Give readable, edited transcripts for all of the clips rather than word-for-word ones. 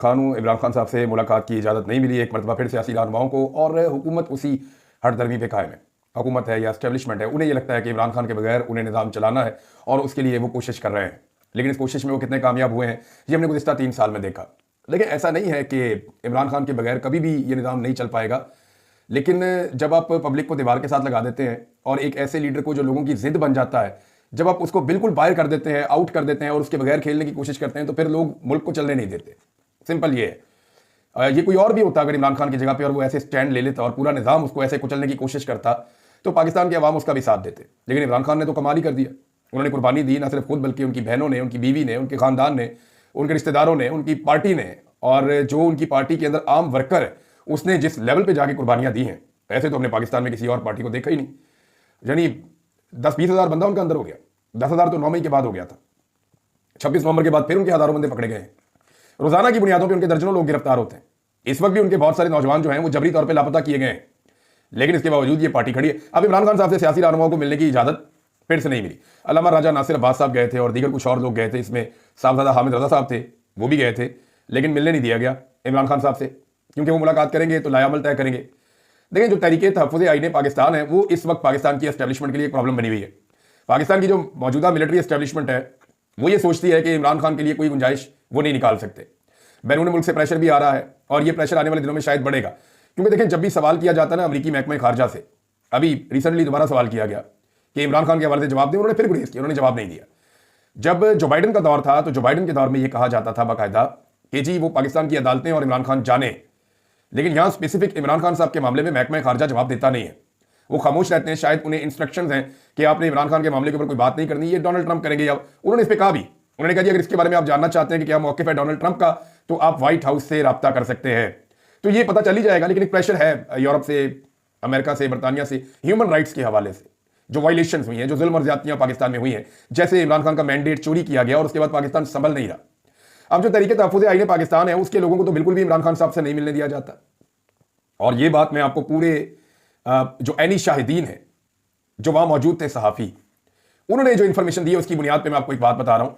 खानों इमरान खान साहब से मुलाकात की इजाज़त नहीं मिली। एक मरतबा फिर सियासी रहनुमाओं को, और हुकूमत उसी हठधर्मी पे कायम है। हुकूमत है या एस्टेब्लिशमेंट है, उन्हें ये लगता है कि इमरान खान के बगैर उन्हें निज़ाम चलाना है और उसके लिए वो कोशिश कर रहे हैं। लेकिन इस कोशिश में वो कितने कामयाब हुए हैं, ये हमने गुज़िश्ता 3 साल में देखा। लेकिन ऐसा नहीं है कि इमरान खान के बगैर कभी भी ये निज़ाम नहीं चल पाएगा। लेकिन जब आप पब्लिक को दीवार के साथ लगा देते हैं और एक ऐसे लीडर को जो लोगों की जिद बन जाता है, जब आप उसको बिल्कुल बाहर कर देते हैं, आउट कर देते हैं और उसके बगैर खेलने की कोशिश करते हैं, तो फिर लोग मुल्क को चलने नहीं देते। सिंपल ये है। ये कोई और भी होता अगर इमरान खान की जगह पे और वो ऐसे स्टैंड ले लेता और पूरा निज़ाम उसको ऐसे कुचलने की कोशिश करता, तो पाकिस्तान के अवाम उसका भी साथ देते। लेकिन इमरान खान ने तो कमाल ही कर दिया। उन्होंने कुर्बानी दी, ना सिर्फ खुद बल्कि उनकी बहनों ने, उनकी बीवी ने, उनके खानदान ने, उनके रिश्तेदारों ने, उनकी पार्टी ने, और जो उनकी पार्टी के अंदर आम वर्कर है उसने जिस लेवल पर जाके कुर्बानियाँ दी हैं, ऐसे तो हमने पाकिस्तान में किसी और पार्टी को देखा ही नहीं। यानी 10-20 हज़ार बंदा उनका अंदर हो गया। 10,000 तो 9 मई के बाद हो गया था। 26 नवंबर के बाद फिर उनके हज़ारों बंदे पकड़े गए हैं। रोजाना की बुनियादों पर उनके दर्जनों लोग गिरफ्तार होते हैं। इस वक्त भी उनके बहुत सारे नौजवान जो हैं वो जबरी तौर पर लापता किए गए हैं। लेकिन इसके बावजूद ये पार्टी खड़ी है। अब इमरान खान साहब से सियासी रहनुमाओं को मिलने की इजाजत फिर से नहीं मिली। अल्लामा राजा नासिर अब्बास साहब गए थे और दीगर कुछ और लोग गए थे। इसमें साहबजादा हामिद रजा साहब थे, वो भी गए थे, लेकिन मिलने नहीं दिया गया इमरान खान साहब से, क्योंकि वो मुलाकात करेंगे तो लायामल तय करेंगे। देखिए, जो तहरीके तहफ़्फ़ुज़ आईन पाकिस्तान है वो इस वक्त पाकिस्तान की एस्टेब्लिशमेंट के लिए एक प्रॉब्लम बनी हुई है। पाकिस्तान की जो मौजूदा मिलिट्री एस्टेब्लिशमेंट है वो ये सोचती है कि इमरान खान के लिए कोई गुंजाइश वो नहीं निकाल सकते। बैरून मुल्क से प्रेशर भी आ रहा है और ये प्रेशर आने वाले दिनों में शायद बढ़ेगा। क्योंकि देखें, जब भी सवाल किया जाता है ना अमरीकी महकमे खारजा से, अभी रिसेंटली दोबारा सवाल किया गया कि इमरान खान के हवाले से जवाब दें, उन्होंने फिर गुरेज किया, उन्होंने जवाब नहीं दिया। जब जो बाइडन का दौर था तो जो बाइडन के दौर में ये कहा जाता था बाकायदा कि जी वो पाकिस्तान की अदालतें और इमरान खान जाने। लेकिन यहाँ स्पेसिफिक इमरान खान साहब के मामले में महकमा खारजा जवाब देता नहीं है, वो खामोश रहते हैं। शायद उन्हें इंस्ट्रक्शंस हैं कि आपने इमरान खान के मामले के ऊपर कोई बात नहीं करनी, ये डोनाल्ड ट्रंप करेंगे। या उन्होंने इस पर कहा भी, उन्होंने कहा जी अगर इसके बारे में आप जानना चाहते हैं कि क्या मौक़िफ़ है डोनाल्ड ट्रंप का, तो आप व्हाइट हाउस से रब्ता कर सकते हैं। तो ये पता चल ही जाएगा। लेकिन एक प्रेशर है यूरोप से, अमेरिका से, बरतानिया से, ह्यूमन राइट्स के हवाले से जो वायलेशंस हुई हैं, जो जुल्म और ज्यादतियां पाकिस्तान में हुई हैं, जैसे इमरान खान का मैंडेट चोरी किया गया और उसके बाद पाकिस्तान संभल नहीं रहा। अब जो तरीके तहफ़्फ़ुज़ आईन पाकिस्तान है उसके लोगों को तो बिल्कुल भी इमरान खान साहब से नहीं मिलने दिया जाता। और ये बात मैं आपको पूरे जो ऐनी शाहिदीन है जो वहां मौजूद थे, सहाफ़ी, उन्होंने जो इन्फॉर्मेशन दी है उसकी बुनियाद पर मैं आपको एक बात बता रहा हूं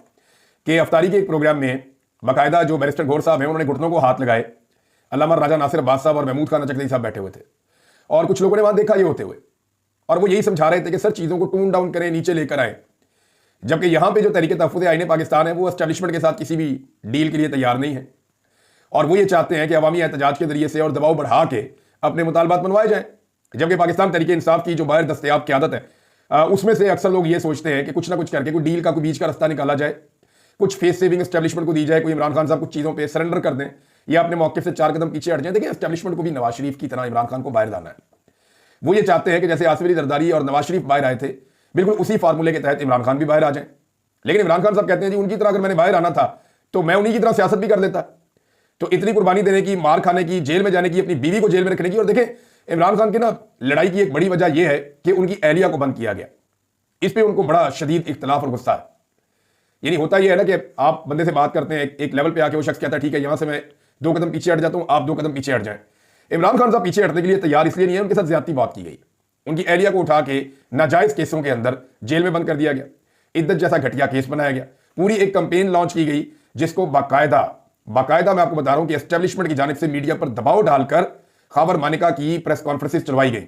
कि अफ्तारी के एक प्रोग्राम में बाकायदा जो बैरिस्टर गौर साहब हैं उन्होंने घुटनों को हाथ लगाए। अल्लामा राजा नासिर अब्बास साहब और महमूद खान चकदेई साहब बैठे हुए थे और कुछ लोगों ने वहां देखा ये होते हुए, और वो यही समझा रहे थे कि सर चीज़ों को टून डाउन करें, नीचे लेकर आए। जबकि यहां पे जो तरीके तहफ़्फ़ुज़ आईन पाकिस्तान है वो एस्टेब्लिशमेंट के साथ किसी भी डील के लिए तैयार नहीं है, और वो ये चाहते हैं कि अवामी एहतजाज के जरिए से और दबाव बढ़ा के अपने मुतालबात मनवाए जाएं। जबकि पाकिस्तान तरीके इंसाफ की जो बाहर दस्तयाब क़यादत है उसमें से अक्सर लोग ये सोचते हैं कि कुछ ना कुछ करके कोई डील का कोई बीच का रास्ता निकाला जाए, कुछ फेस सेविंग एस्टेब्लिशमेंट को दी जाए, कोई इमरान खान साहब कुछ चीज़ों पर सरेंडर कर दें या अपने मौके से 4 कदम पीछे हट जाए। देखिए, एस्टेब्लिशमेंट को भी नवाज शरीफ की तरह इमरान खान को बाहर जाना है। वो ये चाहते हैं कि जैसे आसिफ अली जरदारी और नवाज शरीफ बाहर आए थे, बिल्कुल उसी फार्मूले के तहत इमरान खान भी बाहर आ जाए। लेकिन इमरान खान साहब कहते हैं जी उनकी तरह अगर मैंने बाहर आना था तो मैं उन्हीं की तरह सियासत भी कर लेता। तो इतनी कुर्बानी देने की, मार खाने की, जेल में जाने की, अपनी बीवी को जेल में रखने की। और देखें, इमरान खान की ना लड़ाई की एक बड़ी वजह यह है कि उनकी एहलिया को बंद किया गया। इस पर उनको बड़ा शदीद इख्तलाफ और गुस्सा है। यानी होता यह है ना कि आप बंदे से बात करते हैं, एक लेवल पे आके वो शख्स कहता है ठीक है यहां से मैं 2 कदम पीछे हट जाता हूं, आप 2 कदम पीछे हट जाएं। इमरान खान साहब पीछे हटने के लिए तैयार इसलिए नहीं है, उनके साथ ज्यादती बात की गई, उनकी एहलिया को उठा के नाजायज केसों के अंदर जेल में बंद कर दिया गया, इद्दत जैसा घटिया केस बनाया गया। पूरी एक कंपेन लॉन्च की गई जिसको बाकायदा मैं आपको बता रहा हूं कि एस्टेब्लिशमेंट की जानिब से मीडिया पर दबाव डालकर खबर मानिका की प्रेस कॉन्फ्रेंसेस चलवाई गई।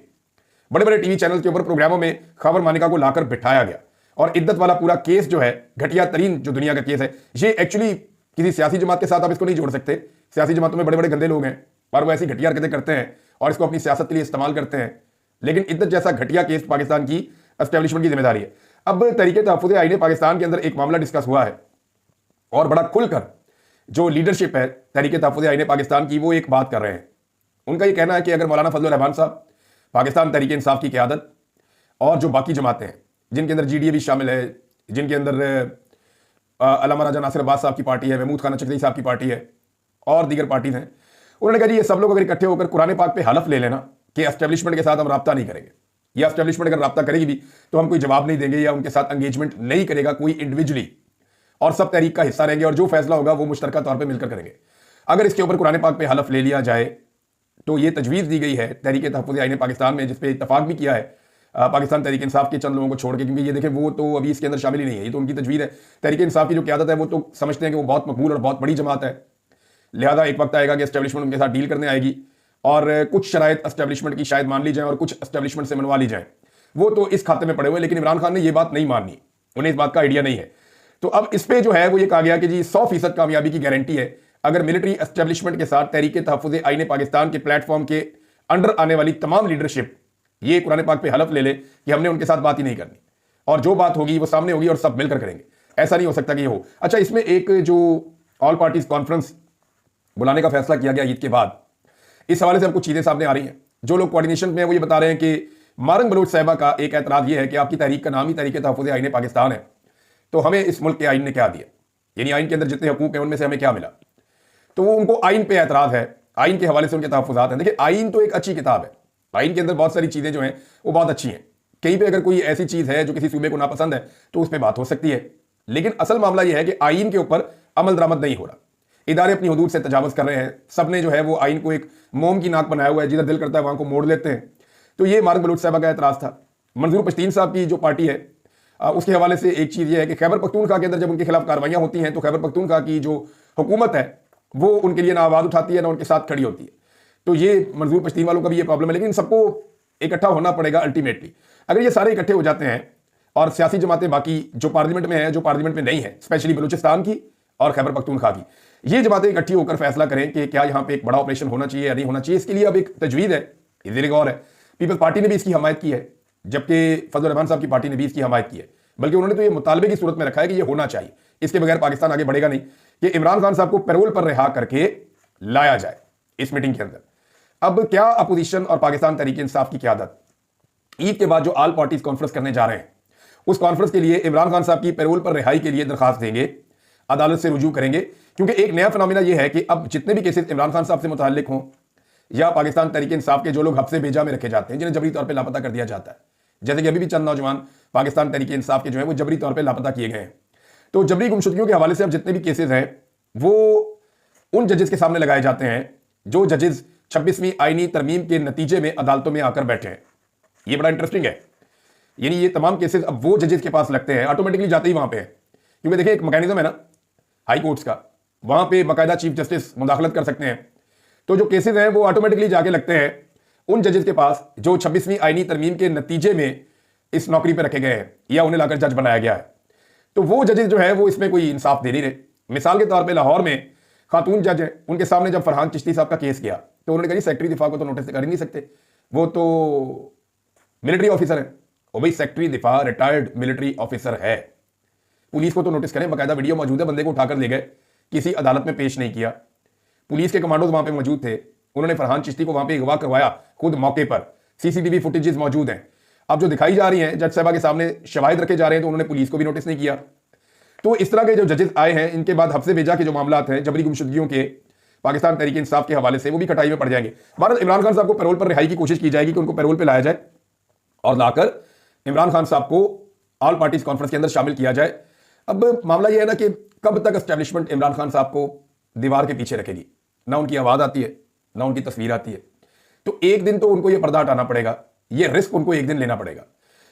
बड़े बड़े टीवी चैनल के ऊपर प्रोग्रामों में खबर मानिका को लाकर बिठाया गया। और इद्दत वाला पूरा केस जो है, घटिया तरीन जो दुनिया का केस है, ये एक्चुअली किसी सियासी जमात के साथ आप इसको नहीं जोड़ सकते। सियासी जमातों में बड़े बड़े गंदे लोग हैं और वो ऐसी घटिया हरकतें करते हैं और इसको अपनी सियासत के लिए इस्तेमाल करते हैं। लेकिन इद्दत जैसा घटिया केस पाकिस्तान की एस्टेब्लिशमेंट की जिम्मेदारी है। अब तरीके तहफ़्फ़ुज़ आईन पाकिस्तान के अंदर एक मामला डिस्कस हुआ है और बड़ा खुलकर जो लीडरशिप है तरीके तहफ़्फ़ुज़ आईन पाकिस्तान की वो एक बात कर रहे हैं। उनका ये कहना है कि अगर मौलाना फजलुर रहमान साहब, पाकिस्तान तहरीक इंसाफ की क़यादत और जो बाकी जमातें हैं जिनके अंदर GDA भी शामिल है, जिनके अंदर अल्लामा राजा नासिर अब्बास साहब की पार्टी है, महमूद खान चकदेई साहब की पार्टी है और दीगर पार्टीज हैं, उन्होंने कहा जी ये सब लोग अगर इकट्ठे होकर कुरान पाक पे हलफ ले लेना कि एस्टेब्लिशमेंट के साथ हम रब्ता नहीं करेंगे, या एस्टेब्लिशमेंट अगर रब्ता करेगी भी तो हम कोई जवाब नहीं देंगे या उनके साथ एंगेजमेंट नहीं करेगा कोई इंडिविजुअली, और सब तहरीक का हिस्सा रहेंगे और जो फैसला होगा वो मुश्तरका तौर पर मिलकर करेंगे। अगर इसके ऊपर कुरान पाक पे हलफ ले लिया जाए तो ये तजवीज़ दी गई है तहरीक तहफ़्फ़ुज़ आईन पाकिस्तान में, जिसपे इत्तफाक भी किया है पाकिस्तान तहरीक इंसाफ के चंद लोगों को छोड़ के, क्योंकि ये देखें वो तो अभी इसके अंदर शामिल ही नहीं है, ये तो उनकी तजवीज़ है। तहरीक इंसाफ की जो क़यादत है वो तो समझते हैं कि वो बहुत मकबूल और बहुत बड़ी जमात है, लिहाजा एक वक्त आएगा कि एस्टेब्लिशमेंट उनके साथ डील करने आएगी और कुछ शराइत एस्टेब्लिशमेंट की शायद मान ली जाए और कुछ एस्टेब्लिशमेंट से मनवा ली जाए। वो तो इस खाते में पड़े हुए, लेकिन इमरान खान ने ये बात नहीं मानी, उन्हें इस बात का आइडिया नहीं है। तो अब इस पे जो है वो ये कहा गया कि जी 100% कामयाबी की गारंटी है अगर मिलिट्री एस्टेब्लिशमेंट के साथ तहरीक तहफ़्फ़ुज़ आईन पाकिस्तान के प्लेटफॉर्म के अंडर आने वाली तमाम लीडरशिप ये कुरान पाक पे हलफ ले ले कि हमने उनके साथ बात ही नहीं करनी और जो बात होगी वो सामने होगी और सब मिलकर करेंगे। ऐसा नहीं हो सकता कि ये हो। अच्छा, इसमें एक जो ऑल पार्टीज कॉन्फ्रेंस बुलाने का फैसला किया गया ईद के बाद, इस हवाले से हम कुछ चीजें सामने आ रही हैं। जो लोग कोऑर्डिनेशन में वो ये बता रहे हैं कि मारंग बलोच साहिबा का एक एतराज ये है कि आपकी तहरीक का नाम ही तहरीक तहफ़्फ़ुज़ आईन पाकिस्तान है, तो हमें इस मुल्क के आइन ने क्या दिया, यानी आइन के अंदर जितने हकूक हैं उनमें से हमें क्या मिला। तो वो उनको आइन पे एतराज है, आइन के हवाले से उनके तहफ़्फ़ुज़ात हैं। देखिए, आइन तो एक अच्छी किताब है, आइन के अंदर बहुत सारी चीजें जो हैं वो बहुत अच्छी हैं। कहीं पे अगर कोई ऐसी चीज है जो किसी सूबे को नापसंद है तो उस पर बात हो सकती है, लेकिन असल मामला यह है कि आइन के ऊपर अमल दरामद नहीं हो रहा। इदारे अपनी हदूद से तजावज कर रहे हैं, सबने जो है वो आइन को एक मोम की नाक बनाया हुआ है, जिधर दिल करता है वहां को मोड़ लेते हैं। तो ये मारंग बलोच साहिबा का एतराज था। मंजूर पश्तीन साहब की जो पार्टी है उसके हवाले से एक चीज ये है कि खैबर पख्तूनख्वा के अंदर जब उनके खिलाफ कार्रवाइयां होती हैं तो खैबर पख्तूनख्वा की जो हुकूमत है वो उनके लिए ना आवाज उठाती है ना उनके साथ खड़ी होती है। तो ये मंजूर पश्तीन वालों का भी ये प्रॉब्लम है, लेकिन सबको इकट्ठा होना पड़ेगा अल्टीमेटली। अगर ये सारे इकट्ठे हो जाते हैं और सियासी जमातें बाकी जो पार्लियामेंट में है, जो पार्लियामेंट में नहीं है, स्पेशली बलूचिस्तान की और खैबर पख्तूनख्वा की, ये जमातें इकट्ठी होकर फैसला करें कि क्या यहाँ पे एक बड़ा ऑपरेशन होना चाहिए या नहीं होना चाहिए, इसके लिए अब एक तजवीज़ है, ज़ेर गौर है। पीपल्स पार्टी ने भी इसकी हमायत की है, जबकि फजल रहमान साहब की पार्टी ने भी इसकी हमायत की है, बल्कि उन्होंने तो ये मुतालबे की सूरत में रखा है कि ये होना चाहिए, इसके बगैर पाकिस्तान आगे बढ़ेगा नहीं, कि इमरान खान साहब को पैरोल पर रिहा करके लाया जाए इस मीटिंग के अंदर। अब क्या अपोजिशन और पाकिस्तान तहरीक इंसाफ की क़यादत ईद के बाद जो ऑल पार्टीज कॉन्फ्रेंस करने जा रहे हैं, उस कॉन्फ्रेंस के लिए इमरान खान साहब की पैरोल पर रिहाई के लिए दरखास्त देंगे, अदालत से रुजू करेंगे। क्योंकि एक नया फिनोमिना यह है कि अब जितने भी केसेस इमरान खान साहब से मुताल्लिक हों या पाकिस्तान तहरीक इंसाफ के जो लोग हफ्से भेजा में रखे जाते हैं, जिन्हें जबरी तौर पर लापता कर दिया जाता है, जैसे कि अभी भी चंद नौजवान पाकिस्तान तहरीक इंसाफ के जो है वो जबरी तौर पर लापता किए गए हैं। तो जबरी गुमशुदगियों के हवाले से अब जितने भी केसेस हैं वो उन जजेस के सामने लगाए जाते हैं जो जजेस 26वीं आईनी तरमीम के नतीजे में अदालतों में आकर बैठे हैं। ये बड़ा इंटरेस्टिंग है, यानी ये तमाम केसेस अब वो जजेस के पास लगते हैं, ऑटोमेटिकली जाते ही वहां पे है। क्योंकि देखिए एक मैकेनिज्म है ना हाई कोर्ट्स का, वहां पे बाकायदा चीफ जस्टिस मुदाखलत कर सकते हैं। तो जो केसेस हैं वो ऑटोमेटिकली जाके लगते हैं उन जजेस के पास जो 26वीं आईनी तरमीम के नतीजे में इस नौकरी पर रखे गए हैं या उन्हें लाकर जज बनाया गया है। तो वो जजेस जो है वो इसमें कोई इंसाफ दे नहीं रहे। मिसाल के तौर पर लाहौर में खातून जज है, उनके सामने जब फरहान चिश्ती साहब का केस गया तो उन्होंने कहा जी सेक्रेटरी दिफा को तो नोटिस कर ही नहीं सकते, वो तो मिलिट्री ऑफिसर है। और भाई सेक्रेटरी दिफा रिटायर्ड मिलिट्री ऑफिसर है, पुलिस को तो नोटिस करें, बाकायदा वीडियो मौजूद है, बंदे को उठाकर ले गए, किसी अदालत में पेश नहीं किया। पुलिस के कमांडोज वहां पे मौजूद थे, उन्होंने फरहान चिश्ती को वहां पे अगवा करवाया खुद मौके पर, सीसीटीवी फुटेजेस मौजूद हैं। अब जो दिखाई जा रही हैं जज साहबा के सामने शवाहिद रखे जा रहे हैं, तो उन्होंने पुलिस को भी नोटिस नहीं किया। तो इस तरह के जो जजेस आए हैं इनके बाद हफ्से भेजा के जो मामला हैं जबरी गुमशुदगियों के पाकिस्तान तहरीक इंसाफ के हवाले से वो भी कटाई में पड़ जाएंगे। भारत इमरान खान साहब को पैरोल पर रिहाई की कोशिश की जाएगी कि उनको पैरोल पर लाया जाए और लाकर इमरान खान साहब को ऑल पार्टीज कॉन्फ्रेंस के अंदर शामिल किया जाए। अब मामला यह है ना कि कब तक एस्टेब्लिशमेंट इमरान खान साहब को दीवार के पीछे रखेगी, ना उनकी आवाज आती है ना उनकी तस्वीर आती है। तो एक दिन तो उनको यह पर्दा हटाना पड़ेगा, यह रिस्क उनको एक दिन लेना पड़ेगा।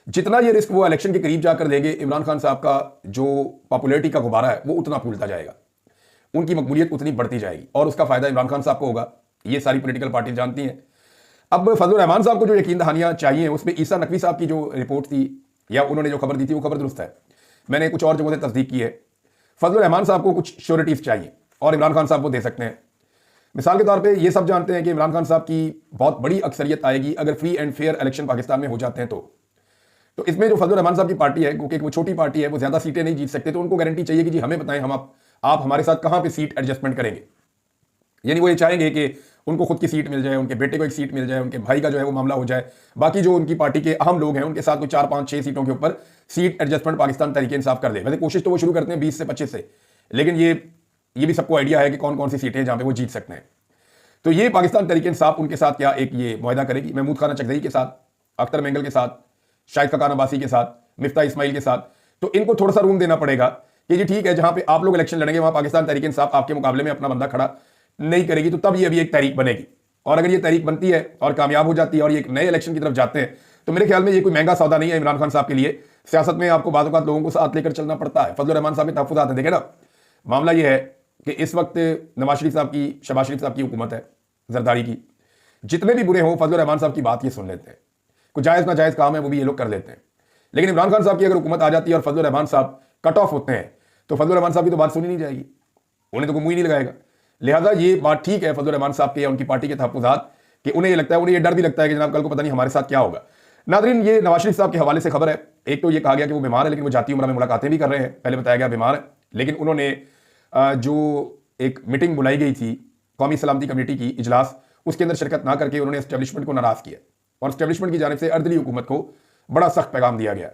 जितना ये रिस्क वो इलेक्शन के करीब जाकर लेंगे, इमरान खान साहब का जो पॉपुलैरिटी का गुब्बारा है वो उतना फूलता जाएगा, उनकी मकबूलियत उतनी बढ़ती जाएगी और उसका फायदा इमरान खान साहब को होगा। ये सारी पॉलिटिकल पार्टी जानती हैं। अब फजल रहमान साहब को जो यकीन दहानियां चाहिए, उसमें ईसा नकवी साहब की जो रिपोर्ट थी या उन्होंने जो खबर दी थी वो खबर दुरुस्त है। मैंने कुछ और जगहों से तस्दीक की है। फजल रहमान साहब को कुछ श्योरिटीज चाहिए और इमरान खान साहब को दे सकते हैं। मिसाल के तौर पे ये सब जानते हैं कि इमरान खान साहब की बहुत बड़ी अक्सरियत आएगी अगर free and fair election Pakistan में हो जाते हैं। तो इसमें जो फजल रहमान साहब की पार्टी है, क्योंकि वो छोटी पार्टी है, वो ज्यादा सीटें नहीं जीत सकते, तो उनको गारंटी चाहिए कि जी हमें बताएं, हम आप हमारे साथ कहां पे सीट एडजस्टमेंट करेंगे। यानी वो ये चाहेंगे कि उनको खुद की सीट मिल जाए, उनके बेटे को एक सीट मिल जाए, उनके भाई का जो है वो मामला हो जाए, बाकी जो उनकी पार्टी के अहम लोग हैं उनके साथ कोई 4, 5, 6 सीटों के ऊपर सीट एडजस्टमेंट पाकिस्तान तहरीक इंसाफ कर दे। वैसे कोशिश तो वो शुरू करते हैं 20 से 25 से, लेकिन ये भी सबको आइडिया है कि कौन कौन सी सीटें हैं जहां पे वो जीत सकते हैं। तो ये पाकिस्तान तहरीक इंसाफ उनके साथ क्या एक ये मुआहदा करेगी, महमूद खान चकदई के साथ, अख्तर मेंगल के साथ, शाहिद खकान अब्बासी के साथ, मिफ्ता इस्माइल के साथ। तो इनको थोड़ा सा रूम देना पड़ेगा कि जी ठीक है, जहां पे आप लोग इलेक्शन लड़ेंगे वहां पाकिस्तान तहरीक इंसाफ आपके मुकाबले में अपना बंदा खड़ा नहीं करेगी, तो तब ये अभी एक तहरीक बनेगी। और अगर ये तहरीक बनती है और कामयाब हो जाती है और ये एक नए इलेक्शन की तरफ जाते हैं, तो मेरे ख्याल में ये कोई महंगा सौदा नहीं है इमरान खान साहब के लिए। सियासत में आपको बात लोगों को साथ लेकर चलना पड़ता है। फजल रहमान साहब के तहफ़्फ़ुज़ात हैं, देखे ना, मामला ये है कि इस वक्त नवाज शरीफ साहब की, शहबाज शरीफ साहब की हुकूमत है जरदारी की, जितने भी बुरे हों फजल रहमान साहब की बात ये सुन लेते हैं, कुछ जायज़ ना जायज़ काम है वो भी ये लोग कर लेते हैं। लेकिन इमरान खान साहब की अगर हुकूमत आ जाती है और फजल रहमान साहब कट ऑफ होते हैं तो फजल रहमान साहब की तो बात सुनी नहीं जाएगी, उन्हें तो कोई मुंह ही नहीं लगाएगा। लिहाजा ये बात ठीक है फजल रहमान साहब के या उनकी पार्टी के तहफ़्फ़ुज़ात कि उन्हें ये लगता है, उन्हें ये डर भी लगता है कि जनाब कल को पता नहीं हमारे साथ क्या होगा। नाज़रीन, ये नवाज शरीफ साहब के हवाले से खबर है। एक तो ये कहा गया कि वो बीमार है, लेकिन वो जाती उम्र में मुलाकातें भी कर रहे हैं। पहले बताया गया बीमार है, लेकिन उन्होंने जो एक मीटिंग बुलाई गई थी कौमी सलामती कमेटी की इजलास, उसके अंदर शिरकत ना करके उन्होंने एस्टेब्लिशमेंट को नाराज़ किया और एस्टेब्लिशमेंट की जानिब से अर्दली हुकूमत को बड़ा सख्त पैगाम दिया गया।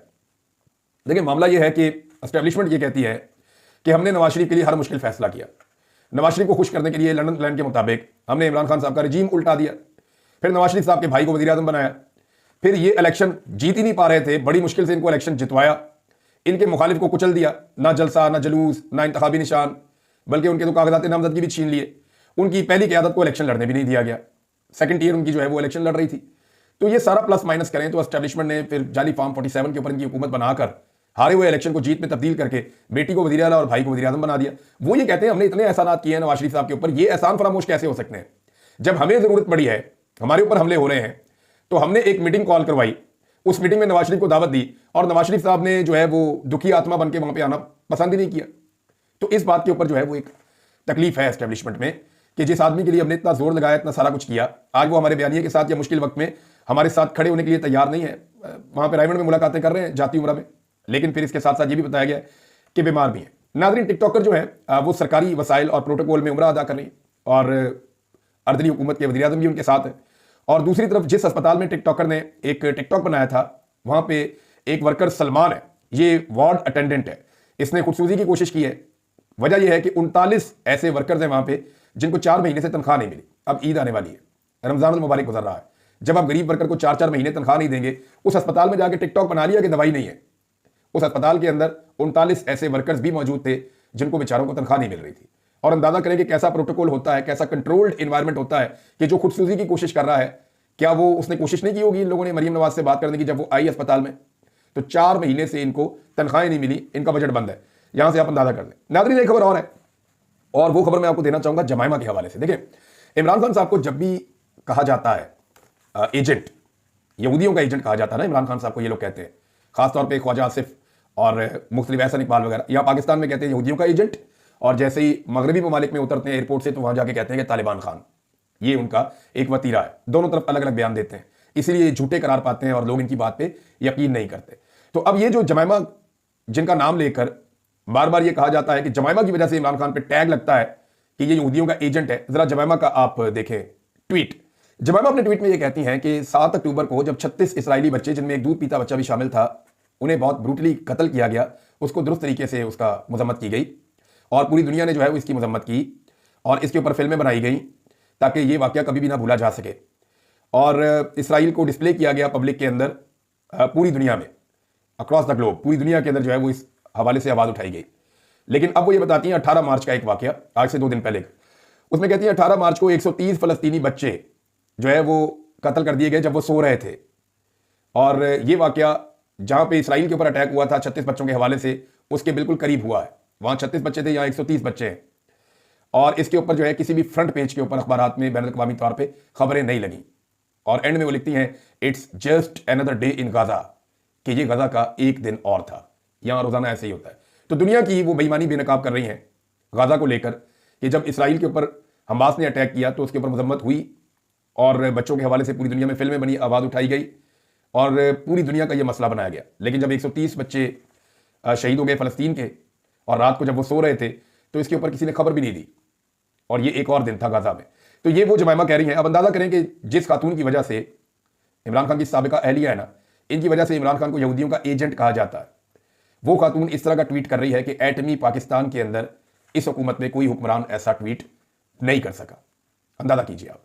देखिए, मामला यह है कि एस्टेब्लिशमेंट ये कहती है कि हमने नवाज शरीफ के लिए हर मुश्किल फैसला किया। नवाज शरीफ को खुश करने के लिए लंदन प्लान के मुताबिक हमने इमरान खान साहब का रजीम उल्टा दिया, फिर नवाज शरीफ साहब के भाई को वज़ीर आज़म बनाया, फिर ये इलेक्शन जीत ही नहीं पा रहे थे, बड़ी मुश्किल से इनको इलेक्शन जितवाया, इनके मुखालिफ को कुचल दिया, ना जलसा ना जलूस ना इंतखाबी निशान, बल्कि उनके तो कागजात नामजदगी भी छीन लिए। उनकी पहली क़यादत को इलेक्शन लड़ने भी नहीं दिया गया, सेकंड ईयर उनकी जो है वो इलेक्शन लड़ रही थी। तो ये सारा प्लस माइनस करें तो एस्टेब्लिशमेंट ने फिर जाली फॉर्म 47 के ऊपर इनकी हुकूमत बनाकर हारे हुए इलेक्शन को जीत में तब्दील करके बेटी को वज़ीर आला और भाई को वज़ीर आज़म बना दिया। वो ये कहते हैं हमने इतने एहसानात किए हैं नवाज शरीफ साहब के ऊपर, ये एहसान फरामोश कैसे हो सकते हैं? जब हमें ज़रूरत पड़ी है, हमारे ऊपर हमले हो रहे हैं, तो हमने एक मीटिंग कॉल करवाई, उस मीटिंग में नवाज शरीफ को दावत दी और नवाज शरीफ साहब ने जो है वो दुखी आत्मा बन के वहाँ पर आना पसंद ही नहीं किया। तो इस बात के ऊपर जो है वो एक तकलीफ है एस्टेब्लिशमेंट में कि जिस आदमी के लिए हमने इतना जोर लगाया, इतना सारा कुछ किया, आज वो हमारे बयानिए के साथ या मुश्किल वक्त में हमारे साथ खड़े होने के लिए तैयार नहीं है। वहाँ पे रायगढ़ में मुलाकातें कर रहे हैं जाती उम्र में, लेकिन फिर इसके साथ साथ ये भी बताया गया कि बीमार भी हैं। नाज़रीन, टिकटॉकर जो है वो सरकारी वसाइल और प्रोटोकॉल में उम्रा अदा कर रही है और अर्दली हुकूमत के वज़ीर आज़म भी उनके साथ है। और दूसरी तरफ जिस अस्पताल में टिकटॉकर ने एक टिकटॉक बनाया था, वहाँ पे एक वर्कर सलमान है, ये वार्ड अटेंडेंट है, इसने खुदसूजी की कोशिश की है। वजह यह है कि 39 ऐसे वर्कर्स हैं वहाँ पे जिनको 4 महीने से तनख्वाह नहीं मिली। अब ईद आने वाली है, रमज़ान मुबारक गुजर रहा है, जब आप गरीब वर्कर को 4-4 महीने तनख्वाह नहीं देंगे, उस अस्पताल में जाके टिकटॉक बना लिया कि दवाई नहीं है। उस अस्पताल के अंदर 39 ऐसे वर्कर्स भी मौजूद थे जिनको बेचारों को तनख्वाह नहीं मिल रही थी। और अंदाजा करें कि कैसा प्रोटोकॉल होता है, कैसा कंट्रोल्ड इन्वायरमेंट होता है कि जो खुदसूजी की कोशिश कर रहा है, क्या वो उसने कोशिश नहीं की होगी इन लोगों ने मरीम नवाज से बात करने की? जब वो आई अस्पताल में तो 4 महीने से इनको तनख्वाहें नहीं मिली, इनका बजट बंद है। यहां से आप अंदाजा कर लें। नाज़रीन, एक खबर और है और वो खबर मैं आपको देना चाहूंगा जमाइमा के हवाले से। देखिए, इमरान खान साहब को जब भी कहा जाता है एजेंट, यहूदियों का एजेंट कहा जाता है ना इमरान खान साहब को, ये लोग कहते हैं, खासतौर पे ख्वाजा आसिफ और मुख्तलिफ एहसन इकबाल वगैरह, यहाँ पाकिस्तान में कहते हैं यहूदियों का एजेंट, और जैसे ही मगरबी ममालिक में उतरते हैं एयरपोर्ट से तो वहां जाके कहते हैं कि तालिबान खान। ये उनका एक वतीरा है, दोनों तरफ अलग अलग बयान देते हैं, इसीलिए झूठे करार पाते हैं और लोग इनकी बात पे यकीन नहीं करते। तो अब ये जो जमाइमा जिनका नाम लेकर बार बार ये कहा जाता है कि जमाइमा की वजह से इमरान खान पे टैग लगता है कि ये यहूदियों का एजेंट है, जरा जमाइमा का आप देखें ट्वीट। जमाइमा अपने ट्वीट में ये कहती हैं कि 7 अक्टूबर को जब 36 इसराइली बच्चे, जिनमें एक दूध पीता बच्चा भी शामिल था, उन्हें बहुत ब्रूटली कत्ल किया गया, उसको दुरुस्त तरीके से उसका मजम्मत की गई और पूरी दुनिया ने जो है इसकी मजम्मत की और इसके ऊपर फिल्में बनाई गई ताकि ये वाकया कभी भी ना भूला जा सके। और इसराइल को डिस्प्ले किया गया पब्लिक के अंदर, पूरी दुनिया में, अक्रॉस द ग्लोब, पूरी दुनिया के अंदर जो है वो इस हवाले से आवाज़ उठाई गई। लेकिन अब वो ये बताती हैं 18 मार्च का एक वाकया, आज से 2 दिन पहले, उसमें कहती हैं 18 मार्च को 130 फलस्तीनी बच्चे जो है वो कत्ल कर दिए गए जब वो सो रहे थे। और ये वाकया जहाँ पे इसराइल के ऊपर अटैक हुआ था 36 बच्चों के हवाले से, उसके बिल्कुल करीब हुआ है। वहाँ 36 बच्चे थे, यहाँ 130 बच्चे हैं। और इसके ऊपर जो है किसी भी फ्रंट पेज के ऊपर अखबारात में बैनुल-अक़वामी तौर पर खबरें नहीं लगी। और एंड में वो लिखती हैं it's just another day in Gaza, कि ये गाजा का एक दिन और था। यहाँ रोजाना ऐसे ही होता है। तो दुनिया की वो बेईमानी बेनकाब कर रही हैं गाजा को लेकर कि जब इसराइल के ऊपर हमास ने अटैक किया तो उसके ऊपर मजम्मत हुई और बच्चों के हवाले से पूरी दुनिया में फिल्में बनी, आवाज़ उठाई गई और पूरी दुनिया का ये मसला बनाया गया। लेकिन जब 130 बच्चे शहीद हो गए फ़लस्तीन के और रात को जब वो सो रहे थे तो इसके ऊपर किसी ने खबर भी नहीं दी, और ये एक और दिन था गाजा में। तो ये वो जमाइमा कह रही हैं। अब अंदाज़ा करें कि जिस खातून की वजह से, इमरान खान की साबिका अहलिया है ना, इनकी वजह से इमरान खान को यहूदियों का एजेंट कहा जाता है। वो खातून इस तरह का ट्वीट कर रही है कि एटमी पाकिस्तान के अंदर इस हुकूमत में कोई हुक्मरान ऐसा ट्वीट नहीं कर सका। अंदाजा कीजिए आप।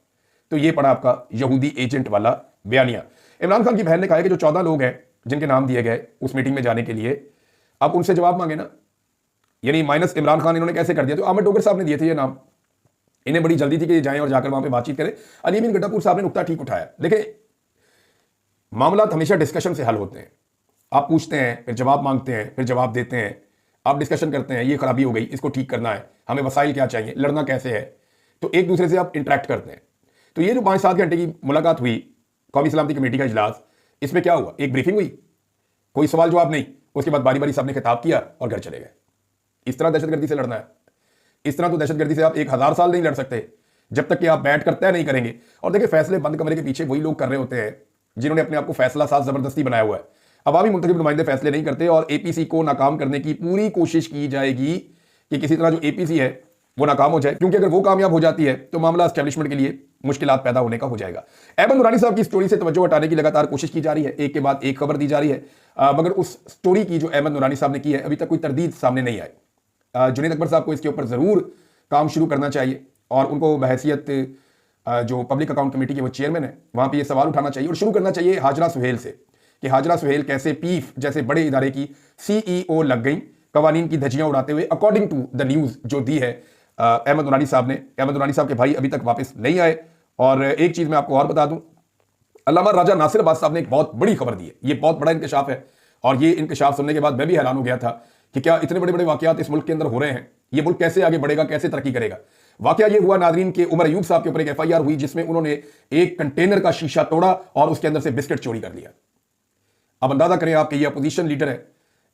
तो ये पड़ा आपका यहूदी एजेंट वाला बयानिया। इमरान खान की बहन ने कहा है कि जो 14 लोग हैं जिनके नाम दिए गए उस मीटिंग में जाने के लिए, अब उनसे जवाब मांगे ना, यानी माइनस इमरान खान इन्होंने कैसे कर दिया? तो अहमद डोगर साहब ने दिए थे ये नाम, इन्हें बड़ी जल्दी थी कि ये जाएं और जाकर वहां पे बातचीत करें। अली अमीन गड्ढापुर साहब ने नुकता ठीक उठाया। देखिए, मामला हमेशा डिस्कशन से हल होते हैं। आप पूछते हैं, फिर जवाब मांगते हैं, फिर जवाब देते हैं, आप डिस्कशन करते हैं, ये खराबी हो गई, इसको ठीक करना है, हमें वसाइल क्या चाहिए, लड़ना कैसे है, तो एक दूसरे से आप इंटरेक्ट करते हैं। तो ये जो 5-7 घंटे की मुलाकात हुई, कौमी सलामती कमेटी का इजलास, इसमें क्या हुआ? एक ब्रीफिंग हुई, कोई सवाल जवाब नहीं, उसके बाद बारी बारी सबने खिताब किया और घर चले गए। इस तरह दहशतगर्दी से लड़ना है? इस तरह तो दहशतगर्दी से आप 1000 साल नहीं लड़ सकते जब तक कि आप बैठ कर तय नहीं करेंगे। और देखिए, फैसले बंद कमरे के पीछे वही लोग कर रहे होते हैं जिन्होंने अपने आप को फैसला साज जबरदस्ती बनाया हुआ है। अवामी मुंतखब नुमाइंदे फैसले नहीं करते और एपीसी को नाकाम करने की पूरी कोशिश की जाएगी कि किसी तरह जो एपीसी है वो नाकाम हो जाए, क्योंकि अगर वो कामयाब हो जाती है तो मामला एस्टेब्लिशमेंट के लिए मुश्किलात पैदा होने का हो जाएगा। अहमद नूरानी साहब की स्टोरी से तवज्जो हटाने की लगातार कोशिश की जा रही है, एक के बाद एक खबर दी जा रही है, मगर उस स्टोरी की जो अहमद नूरानी साहब ने की है अभी तक कोई तरदीद सामने नहीं आई। जुनैद अकबर साहब को इसके ऊपर जरूर काम शुरू करना चाहिए और उनको बहैसियत जो पब्लिक अकाउंट कमेटी के वो चेयरमैन है, वहां पे ये सवाल उठाना चाहिए और शुरू करना चाहिए हाजरा सुहेल से कि हाजरा सुहेल कैसे पीफ जैसे बड़े इदारे की सीईओ लग गई कवानीन की धज्जियां उड़ाते हुए, अकॉर्डिंग टू द न्यूज जो दी है अहमद नूरानी साहब ने। अहमद नूरानी साहब के भाई अभी तक वापस नहीं आए। और एक चीज मैं आपको और बता दूं, अल्लामा राजा नासिर अब्बास साहब ने एक बहुत बड़ी खबर दी है, ये बहुत बड़ा इंकशाफ है और ये इंकशाफ सुनने के बाद मैं भी हैरान हो गया था कि क्या इतने बड़े बड़े वाकयात इस मुल्क के अंदर हो रहे हैं, ये मुल्क कैसे आगे बढ़ेगा, कैसे तरक्की करेगा। वाकया ये हुआ नादरीन के उमर अयूब साहब के ऊपर एक एफआईआर हुई जिसमें उन्होंने एक कंटेनर का शीशा तोड़ा और उसके अंदर से बिस्किट चोरी कर लिया। अब अंदाजा करें आप कि ये अपोजिशन लीडर है,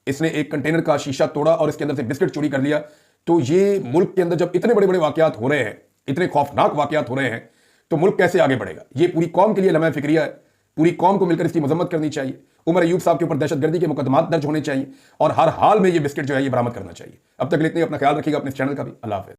इसने एक कंटेनर का शीशा तोड़ा और इसके अंदर से बिस्किट चोरी कर लिया। तो ये मुल्क के अंदर जब इतने बड़े बड़े वाकयात हो रहे हैं, इतने खौफनाक वाकयात हो रहे हैं, तो मुल्क कैसे आगे बढ़ेगा। ये पूरी कौम के लिए लम्हा फिक्रिया है, पूरी कौम को मिलकर इसकी मजम्मत करनी चाहिए। उमर अयूब साहब के ऊपर दहशतगर्दी के मुकदमात दर्ज होने चाहिए और हर हाल में ये बिस्किट जो है ये बरामद करना चाहिए। अब तक इतने, अपना ख्याल रखिएगा, अपने चैनल का भी। अल्लाह हाफ़िज़।